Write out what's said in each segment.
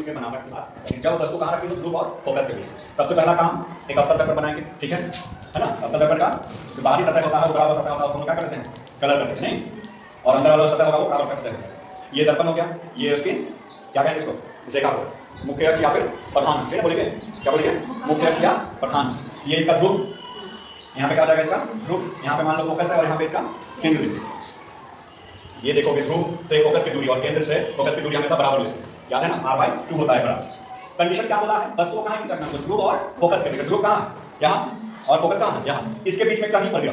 प्रतिबिंब के बनावट की बात। जब वस्तु कहाँ रखी तो ध्रुव और फोकस के बीच। सबसे पहला काम एक अवतल दर्पण बनाएंगे, ठीक है ना। अवतल दर्पण का जो बाहरी सतह होता है वो बराबर सतह होता है, उसको क्या करते हैं, कलर करते हैं नहीं, और अंदर वाला सतह होगा वो बराबर सतह होगा। ये दर्पण हो गया, ये उसकी क्या कहेंगे इसको, रेखा को मुख्य अक्ष या फिर प्रधान अक्ष बोलेंगे, क्या बोलेंगे, मुख्य अक्ष या प्रधान। ये इसका ध्रुव, यहाँ पे क्या जाएगा इसका ध्रुव, यहाँ पे मान लो फोकस है और यहाँ पे इसका केंद्र बिंदु। ये देखोगे ध्रुव से फोकस की दूरी और केंद्र से फोकस की दूरी हमेशा बराबर होती है, याद है ना, r/2 होता है बराबर। कंडीशन क्या बोला है, वस्तु को कहाँ स्थित रखना है, ध्रुव और फोकस के बीच। ध्रुव कहाँ है, यहाँ, और फोकस कहाँ है, यहाँ। इसके बीच में कहीं पर भी,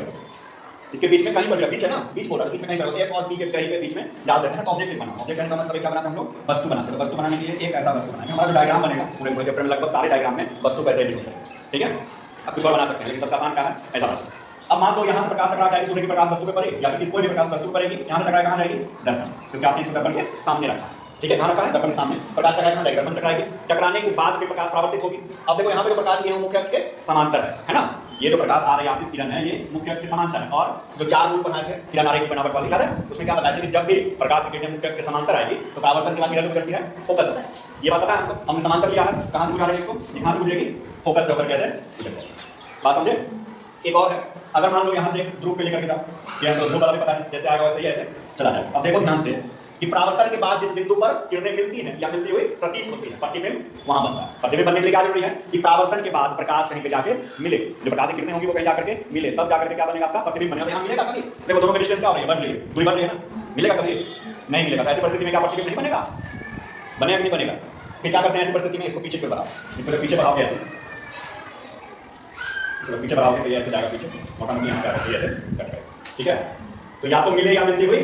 इसके बीच में कहीं पर बीच है ना, बीच बोल रहा है, बीच में कहीं पर F और P के कहीं पे बीच में डाल देते हैं तो ऑब्जेक्ट बनाना। ऑब्जेक्ट का मतलब क्या बनाते हैं हम लोग, वस्तु बनाते हैं। वस्तु बनाने के लिए एक ऐसा वस्तु बनाएंगे, हमारा जो डायग्राम बनेगा पूरे चैप्टर में लगभग सारे डायग्राम में वस्तु कैसे भी होते हैं, ठीक है। अब कुछ और बना सकते हैं लेकिन सबसे आसान क्या है, ऐसा बना। अब मान लो यहाँ से प्रकाश टकरा जाएगी, सूर्य की प्रकाश वस्तु पे पड़े या फिर कोई भी प्रकाश वस्तु पड़ेगी, यहाँ से टकराए कहाँ जाएगी, दर्पण, क्योंकि आपने इसको दर्पण के सामने रखा है, ठीक है। कहाँ रखा है, दर्पण के सामने। प्रकाश टकराए कहाँ जाएगी, दर्पण टकराएगी। टकराने के बाद भी प्रकाश परावर्तित होगी। अब देखो यहाँ पे जो प्रकाश ये मुख्य अक्ष के समांतर है ना। ये जो प्रकाश आ रही है आपकी किरण है, ये मुख्य अक्ष के समांतर है। और जो 4 रूल बनाए थे किरण आरेख की बनावट वाली, याद है, उसमें क्या बताया था कि जब भी प्रकाश की किरणें मुख्य अक्ष के समांतर आएगी तो परावर्तन के बाद किरण गुजरती है फोकस। ये बात पता है हमको, हमने समांतर लिया है, कहाँ से गुजारेंगे इसको, यहाँ से गुजरेगी, फोकस से होकर कैसे गुजरेगी, बात समझे। एक और है, अगर मान लो यहाँ से एक ध्रुव पे लेकर के जाओ, ये हमको ध्रुव वाला भी पता है, जैसे आएगा वैसे ही ऐसे चला जाएगा। अब देखो ध्यान से कि परावर्तन के बाद जिस बिंदु पर किरणें मिलती हैं या मिलती हुई प्रतीत होती है, प्रतिबिंब वहां बनता है। प्रतिबिंब बनने के लिए क्या जरूरी है कि परावर्तन के बाद प्रकाश कहीं पे जाके मिले, जो प्रकाश की किरणें होंगी वो कहीं जाकर के मिले, तब जाकर के क्या बनेगा, आपका प्रतिबिंब बनेगा। यहाँ मिलेगा कभी, देखो दोनों का डिस्टेंस क्या हो रही है, बढ़ रही है, दूरी बढ़ रही है ना, मिलेगा कभी नहीं मिलेगा। तो ऐसी परिस्थिति में क्या प्रतिबिंब नहीं बनेगा, बनेगा कि नहीं बनेगा। फिर क्या करते हैं ऐसी परिस्थिति में, इसको पीछे क्यों बढ़ाओ, इसको पीछे बढ़ाओ, ऐसे पीछे बढ़ाओगे तो ऐसे जाएगा पीछे, मोटा मोटी यहाँ पे ऐसे कट, ठीक है। तो या तो मिले या मिलती हुई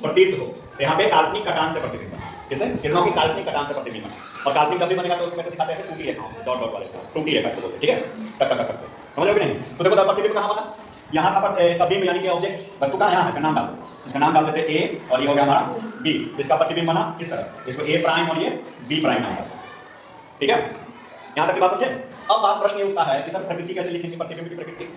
प्रतीत हो, तो यहाँ पे काल्पनिक कटान से प्रतिबिंब बना, किसे, किरणों की काल्पनिक कटान से प्रतिबिंब बना। और काल्पनिक कभी बनेगा तो उसको कैसे दिखाते हैं, टूटी रेखाओं से, डॉट डॉट वाले टूटी रेखा से बोलते हैं, ठीक है, टक टक टक से, समझोगे नहीं। तो देखो प्रतिबिंब कहाँ बना, यहाँ था पर इसका बीम यानी कि ऑब्जेक्ट वस्तु का यहाँ है, इसका नाम डाल दो, इसका नाम डाल देते हैं ए और ये हो गया हमारा बी। इसका प्रतिबिंब बना इस तरह, इसको ए प्राइम और ये बी प्राइम नाम डाल, ठीक है। यहाँ तक की बात समझे। अब बात प्रश्न ये उठता है कि सर प्रकृति कैसे लिखेंगे, प्रतिबिंब की प्रकृति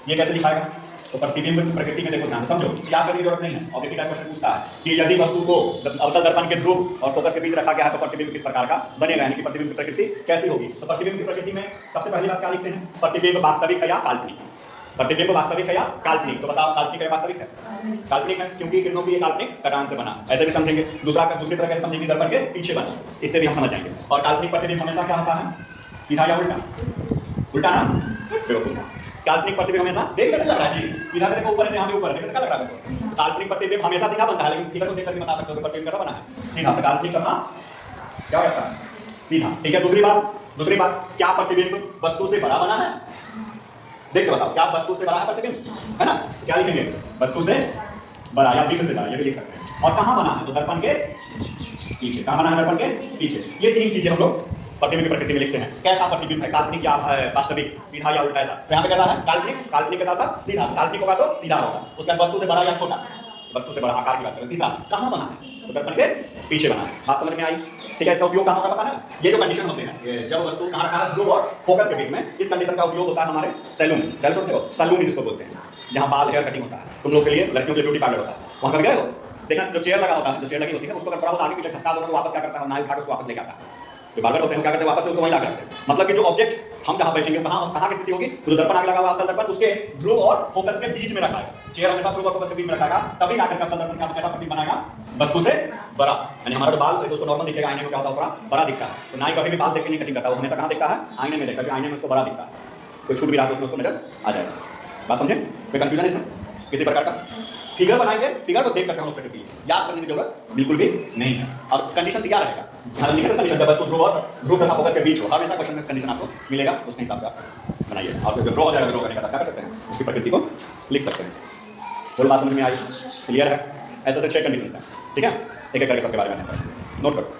ये कैसे लिखाएगा। तो प्रतिबिंब की प्रकृति में देखो ध्यान से समझो, याद करने की जरूरत नहीं है। ऑब्जेक्टिव टाइप क्वेश्चन पूछता है कि यदि वस्तु को अवतल दर्पण के ध्रुव और फोकस के बीच रखा गया है तो प्रतिबिंब किस प्रकार का बनेगा, यानी कि प्रतिबिंब की प्रकृति कैसी होगी। तो प्रतिबिंब की प्रकृति में सबसे पहली बात क्या लिखते हैं, प्रतिबिंब वास्तविक है या काल्पनिक। प्रतिबिंब वास्तविक है या काल्पनिक, तो बताओ काल्पनिक है वास्तविक है, काल्पनिक है, क्योंकि किरणों की ये काल्पनिक कटान से बना, ऐसे भी समझेंगे। दूसरी तरह कैसे समझेंगे, दर्पण के पीछे बना, इससे भी हम समझ जाएंगे। और काल्पनिक प्रतिबिंब हमेशा क्या होता है, सीधा या उल्टा, उल्टा ना। काल्पनिक प्रतिबिंब हमेशा देख कैसे लग रहा है जी, इधर देखो ऊपर है, यहाँ भी ऊपर है, क्या लग रहा है। काल्पनिक प्रतिबिंब हमेशा सीधा बनता है, लेकिन फिगर को देख करके बता सकते हो कि प्रतिबिंब कैसा बना है, सीधा। तो काल्पनिक का क्या करता है, सीधा, ठीक है। दूसरी बात क्या प्रतिबिंब वस्तु से बड़ा बना है, देख के बताओ, क्या वस्तु से बड़ा है प्रतिबिंब, है ना। तो क्या लिखेंगे, वस्तु से बड़ा या बिंब से बड़ा, ये भी लिख सकते हैं। और कहाँ बना है, तो दर्पण के पीछे। कहाँ बना है, दर्पण के पीछे। ये 3 चीजें हम लोग प्रतिबिंब की प्रकृति में लिखते हैं। कैसा प्रतिबिंब है, काल्पनिक या वास्तविक, सीधा या उल्टा। ऐसा तो यहाँ पे कैसा है, काल्पनिक के साथ साथ सीधा। काल्पनिक होगा तो सीधा होगा, उसके बाद वस्तु से बड़ा या छोटा, वस्तु से बड़ा आकार की बात करें। तीसरा कहाँ बना है, तो दर्पण के पीछे बना है। बात समझ में आई, ठीक है। इसका उपयोग कहाँ होगा पता है, ये जो कंडीशन होते हैं, जब वस्तु कहाँ रखा है, ध्रुव और फोकस के बीच में, इस कंडीशन का उपयोग होता है हमारे सैलून जिसको बोलते हैं, जहाँ बाल हेयर कटिंग होता है। तुम लोग के लिए, लड़कियों के लिए ब्यूटी पार्लर होता है, वहाँ कभी गए हो, देखा जो चेयर लगा होता है, जो चेयर लगी होती है, उसको अगर थोड़ा बहुत आगे पीछे खसका दो तो वापस क्या करता है, नाई उठा के उसको वापस लेके आता है। जो बार्बर होते हैं क्या करते हैं, वापस से उसको वहीं ला करते हैं। मतलब कि जो ऑब्जेक्ट हम जहाँ बैठेंगे कहाँ की स्थिति होगी, तो दर्पण आगे लगा हुआ अवतल दर्पण उसके ध्रुव और फोकस के बीच में रखा है। चेयर हमेशा ध्रुव और फोकस के बीच में रखाएगा, तभी आकर अवतल दर्पण का कैसा प्रतिबिंब बनाएगा, वस्तु से बड़ा। यानी हमारा जो बाल उसको नॉर्मल दिखेगा, आईने में क्या होता है, थोड़ा बड़ा दिखता है। तो नाई कभी भी बाल देख के नहीं कटिंग करता, वो हमेशा कहाँ दिखता है, आईने में देखता है, आईने में उसको बड़ा दिखता है। कोई छूट भी रहा तो उसमें उसको नजर आ जाएगा। बात समझे, कोई कंफ्यूजन इसमें किसी प्रकार का। फिगर बनाएंगे, फिगर को देख करके हम लोग प्रकृति याद करने की जरूरत बिल्कुल भी नहीं है। और कंडीशन दिया रहेगा, ध्यान लिखिए कंडीशन, जब वस्तु ध्रुव तथा फोकस के बीच हो, हमेशा क्वेश्चन में कंडीशन आपको मिलेगा, उसके हिसाब से आप बनाइए। और जब ड्रॉ हो जाएगा, ड्रॉ करने का क्या कर सकते हैं, उसकी प्रकृति को लिख सकते हैं। बोल बात समझ में आई, क्लियर है। ऐसे तो 6 कंडीशन है, ठीक है। एक एक करके सबके बारे में नोट करो।